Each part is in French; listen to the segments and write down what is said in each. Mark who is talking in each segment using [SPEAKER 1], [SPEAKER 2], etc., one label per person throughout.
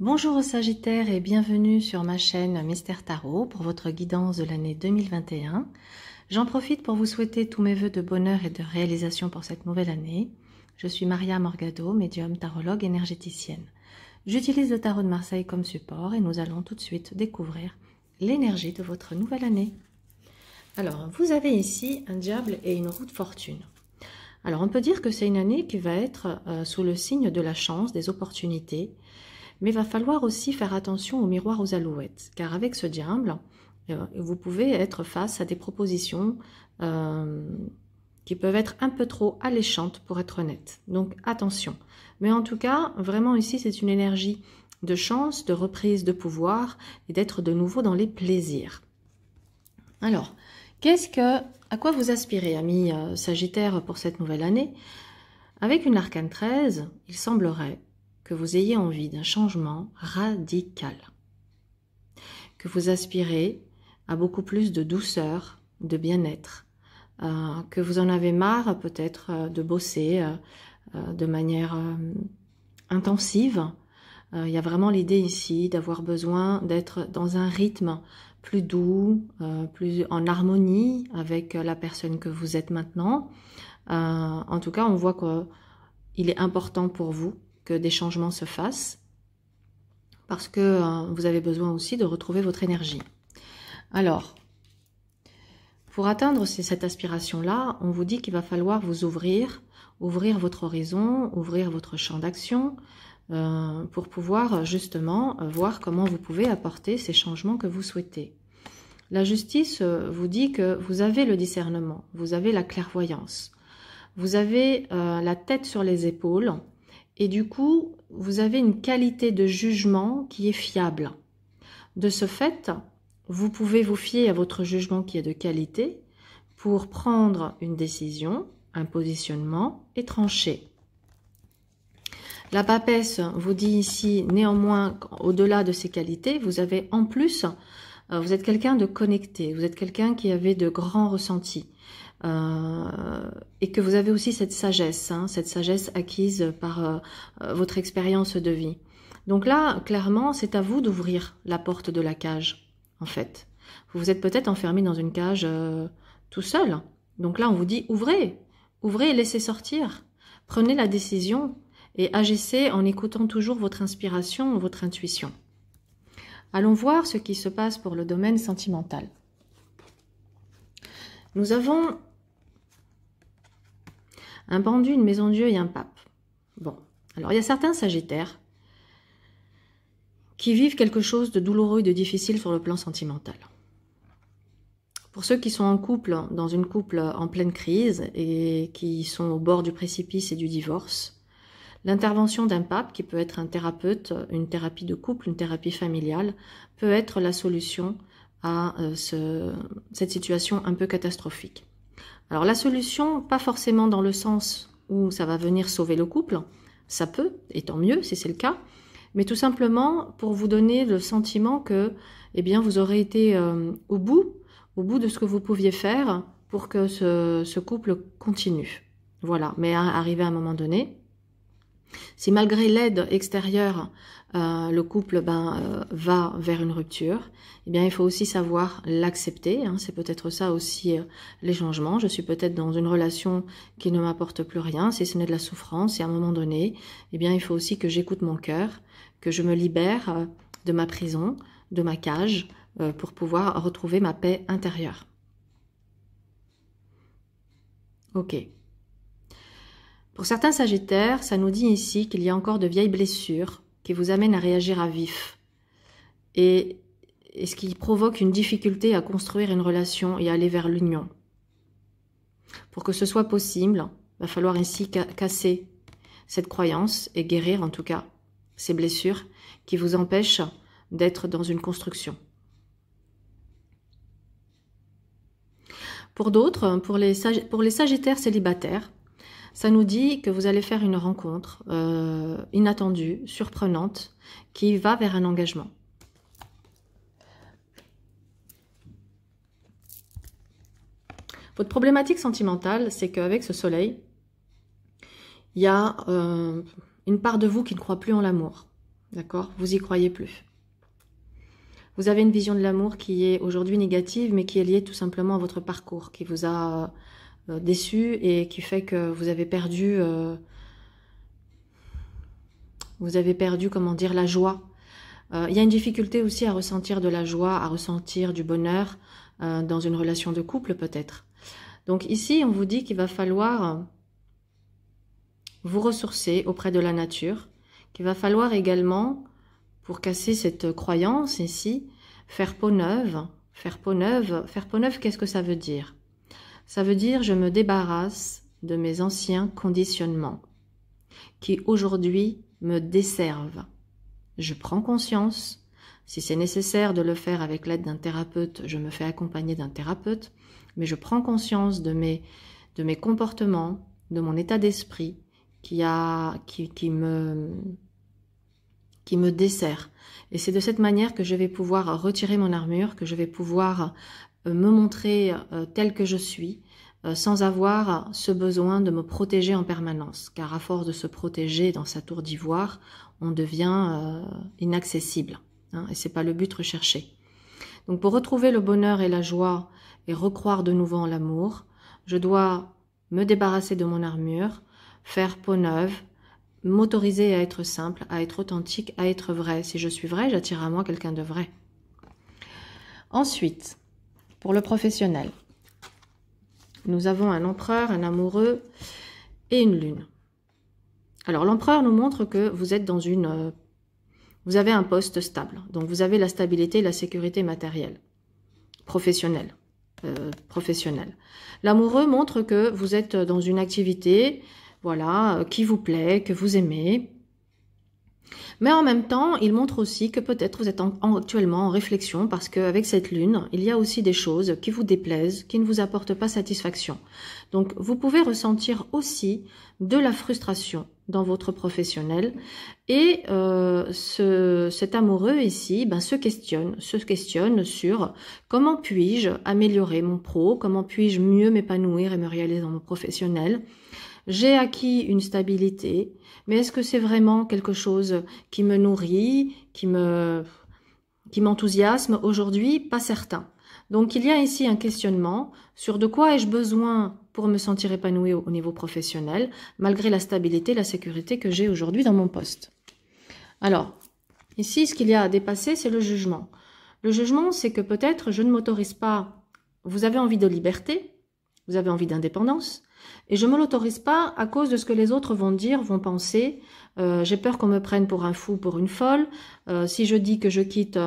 [SPEAKER 1] Bonjour aux Sagittaires et bienvenue sur ma chaîne Mystère Tarot pour votre guidance de l'année 2021. J'en profite pour vous souhaiter tous mes vœux de bonheur et de réalisation pour cette nouvelle année. Je suis Maria Morgado, médium, tarologue, énergéticienne. J'utilise le tarot de Marseille comme support et nous allons tout de suite découvrir l'énergie de votre nouvelle année. Alors, vous avez ici un diable et une roue de fortune. Alors, on peut dire que c'est une année qui va être sous le signe de la chance, des opportunités, mais il va falloir aussi faire attention au miroir aux alouettes, car avec ce diable, vous pouvez être face à des propositions qui peuvent être un peu trop alléchantes pour être honnête. Donc attention. Mais en tout cas, vraiment ici, c'est une énergie de chance, de reprise de pouvoir et d'être de nouveau dans les plaisirs. Alors, à quoi vous aspirez, amis Sagittaires, pour cette nouvelle année? Avec une arcane 13, il semblerait que vous ayez envie d'un changement radical, que vous aspirez à beaucoup plus de douceur, de bien-être, que vous en avez marre peut-être de bosser de manière intensive. Il y a vraiment l'idée ici d'avoir besoin d'être dans un rythme plus doux, plus en harmonie avec la personne que vous êtes maintenant. En tout cas, on voit qu'il est important pour vous que des changements se fassent parce que vous avez besoin aussi de retrouver votre énergie. Alors, pour atteindre cette aspiration-là, on vous dit qu'il va falloir vous ouvrir votre horizon, ouvrir votre champ d'action pour pouvoir justement voir comment vous pouvez apporter ces changements que vous souhaitez. La justice vous dit que vous avez le discernement, vous avez la clairvoyance, vous avez la tête sur les épaules. Et du coup, vous avez une qualité de jugement qui est fiable. De ce fait, vous pouvez vous fier à votre jugement qui est de qualité pour prendre une décision, un positionnement et trancher. La papesse vous dit ici, néanmoins, au-delà de ces qualités, vous avez en plus, vous êtes quelqu'un de connecté, vous êtes quelqu'un qui avait de grands ressentis. Et que vous avez aussi cette sagesse acquise par votre expérience de vie. Donc là, clairement, c'est à vous d'ouvrir la porte de la cage, en fait. Vous êtes peut-être enfermé dans une cage tout seul. Donc là, on vous dit, ouvrez et laissez sortir. Prenez la décision et agissez en écoutant toujours votre inspiration, votre intuition. Allons voir ce qui se passe pour le domaine sentimental. Nous avons un pendu, une maison Dieu et un pape. Bon, alors il y a certains Sagittaires qui vivent quelque chose de douloureux et de difficile sur le plan sentimental. Pour ceux qui sont en couple, dans une couple en pleine crise et qui sont au bord du précipice et du divorce, l'intervention d'un pape, qui peut être un thérapeute, une thérapie de couple, une thérapie familiale, peut être la solution à cette situation un peu catastrophique. Alors la solution, pas forcément dans le sens où ça va venir sauver le couple, ça peut, et tant mieux si c'est le cas, mais tout simplement pour vous donner le sentiment que eh bien, vous aurez été au bout de ce que vous pouviez faire pour que ce couple continue. Voilà, mais arrivé à un moment donné, si malgré l'aide extérieure, le couple va vers une rupture, eh bien, il faut aussi savoir l'accepter. Hein. C'est peut-être ça aussi les changements. Je suis peut-être dans une relation qui ne m'apporte plus rien, si ce n'est de la souffrance. Et à un moment donné, eh bien, il faut aussi que j'écoute mon cœur, que je me libère de ma prison, de ma cage, pour pouvoir retrouver ma paix intérieure. Ok. Pour certains Sagittaires, ça nous dit ici qu'il y a encore de vieilles blessures qui vous amènent à réagir à vif et ce qui provoque une difficulté à construire une relation et à aller vers l'union. Pour que ce soit possible, il va falloir ainsi casser cette croyance et guérir en tout cas ces blessures qui vous empêchent d'être dans une construction. Pour d'autres, pour les Sagittaires célibataires, ça nous dit que vous allez faire une rencontre inattendue, surprenante, qui va vers un engagement. Votre problématique sentimentale, c'est qu'avec ce soleil, il y a une part de vous qui ne croit plus en l'amour. D'accord? Vous y croyez plus. Vous avez une vision de l'amour qui est aujourd'hui négative, mais qui est liée tout simplement à votre parcours, qui vous a déçu et qui fait que vous avez perdu, comment dire, la joie. Il y a une difficulté aussi à ressentir de la joie, à ressentir du bonheur dans une relation de couple peut-être. Donc ici, on vous dit qu'il va falloir vous ressourcer auprès de la nature, qu'il va falloir également, pour casser cette croyance ici, faire peau neuve. Faire peau neuve, qu'est-ce que ça veut dire? Ça veut dire je me débarrasse de mes anciens conditionnements qui aujourd'hui me desservent. Je prends conscience, si c'est nécessaire de le faire avec l'aide d'un thérapeute, je me fais accompagner d'un thérapeute, mais je prends conscience de mes comportements, de mon état d'esprit qui me dessert. Et c'est de cette manière que je vais pouvoir retirer mon armure, que je vais pouvoir me montrer tel que je suis, sans avoir ce besoin de me protéger en permanence. Car à force de se protéger dans sa tour d'ivoire, on devient inaccessible. Hein, et c'est pas le but recherché. Donc pour retrouver le bonheur et la joie et recroire de nouveau en l'amour, je dois me débarrasser de mon armure, faire peau neuve, m'autoriser à être simple, à être authentique, à être vrai. Si je suis vrai, j'attire à moi quelqu'un de vrai. Ensuite, pour le professionnel, nous avons un empereur, un amoureux et une lune. Alors l'empereur nous montre que vous êtes dans vous avez un poste stable. Donc vous avez la stabilité et la sécurité matérielle, professionnelle. L'amoureux montre que vous êtes dans une activité, voilà, qui vous plaît, que vous aimez. Mais en même temps, il montre aussi que peut-être vous êtes actuellement en réflexion parce qu'avec cette lune, il y a aussi des choses qui vous déplaisent, qui ne vous apportent pas satisfaction. Donc, vous pouvez ressentir aussi de la frustration dans votre professionnel et cet amoureux ici se questionne sur comment puis-je améliorer mon pro, comment puis-je mieux m'épanouir et me réaliser dans mon professionnel. J'ai acquis une stabilité, mais est-ce que c'est vraiment quelque chose qui me nourrit, qui m'enthousiasme aujourd'hui? Pas certain. Donc il y a ici un questionnement sur de quoi ai-je besoin pour me sentir épanoui au niveau professionnel, malgré la stabilité, la sécurité que j'ai aujourd'hui dans mon poste. Alors, ici, ce qu'il y a à dépasser, c'est le jugement. Le jugement, c'est que peut-être je ne m'autorise pas. Vous avez envie de liberté, vous avez envie d'indépendance, et je ne me l'autorise pas à cause de ce que les autres vont dire, vont penser. J'ai peur qu'on me prenne pour un fou, pour une folle. Si je dis que je quitte,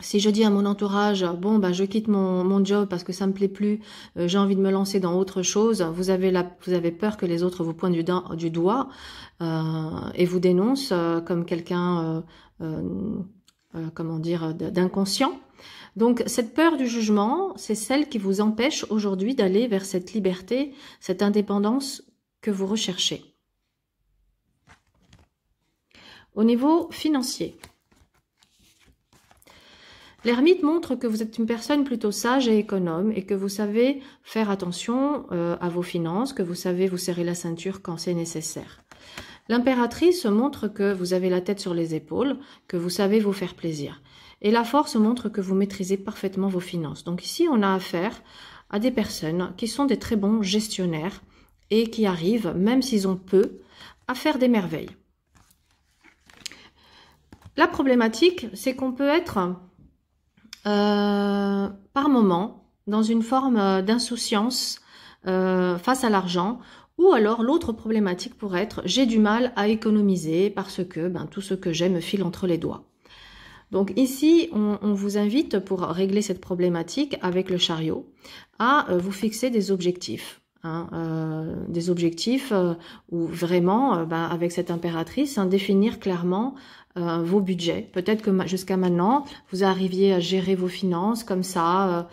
[SPEAKER 1] si je dis à mon entourage, bon, je quitte mon job parce que ça me plaît plus, j'ai envie de me lancer dans autre chose, vous avez peur que les autres vous pointent du doigt et vous dénoncent comme quelqu'un, comment dire, d'inconscient. Donc, cette peur du jugement, c'est celle qui vous empêche aujourd'hui d'aller vers cette liberté, cette indépendance que vous recherchez. Au niveau financier, l'ermite montre que vous êtes une personne plutôt sage et économe et que vous savez faire attention à vos finances, que vous savez vous serrer la ceinture quand c'est nécessaire. L'impératrice montre que vous avez la tête sur les épaules, que vous savez vous faire plaisir. Et la force montre que vous maîtrisez parfaitement vos finances. Donc ici, on a affaire à des personnes qui sont des très bons gestionnaires et qui arrivent, même s'ils ont peu, à faire des merveilles. La problématique, c'est qu'on peut être par moment dans une forme d'insouciance face à l'argent. Ou alors l'autre problématique pourrait être j'ai du mal à économiser parce que tout ce que j'ai me file entre les doigts. Donc ici, on vous invite pour régler cette problématique avec le chariot à vous fixer des objectifs. Des objectifs où vraiment, avec cette impératrice, définir clairement vos budgets. Peut-être que jusqu'à maintenant, vous arriviez à gérer vos finances comme ça,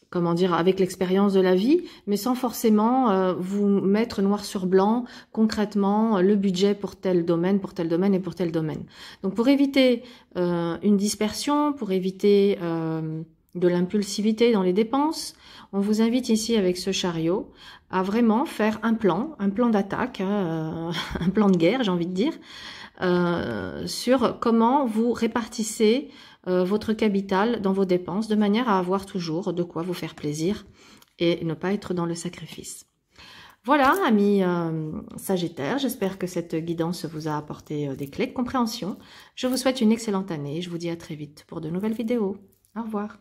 [SPEAKER 1] comment dire, avec l'expérience de la vie, mais sans forcément vous mettre noir sur blanc concrètement le budget pour tel domaine et pour tel domaine. Donc pour éviter une dispersion, pour éviter de l'impulsivité dans les dépenses, on vous invite ici avec ce chariot à vraiment faire un plan d'attaque, un plan de guerre, j'ai envie de dire, sur comment vous répartissez votre capital dans vos dépenses de manière à avoir toujours de quoi vous faire plaisir et ne pas être dans le sacrifice. Voilà, amis Sagittaires, j'espère que cette guidance vous a apporté des clés de compréhension. Je vous souhaite une excellente année et je vous dis à très vite pour de nouvelles vidéos. Au revoir.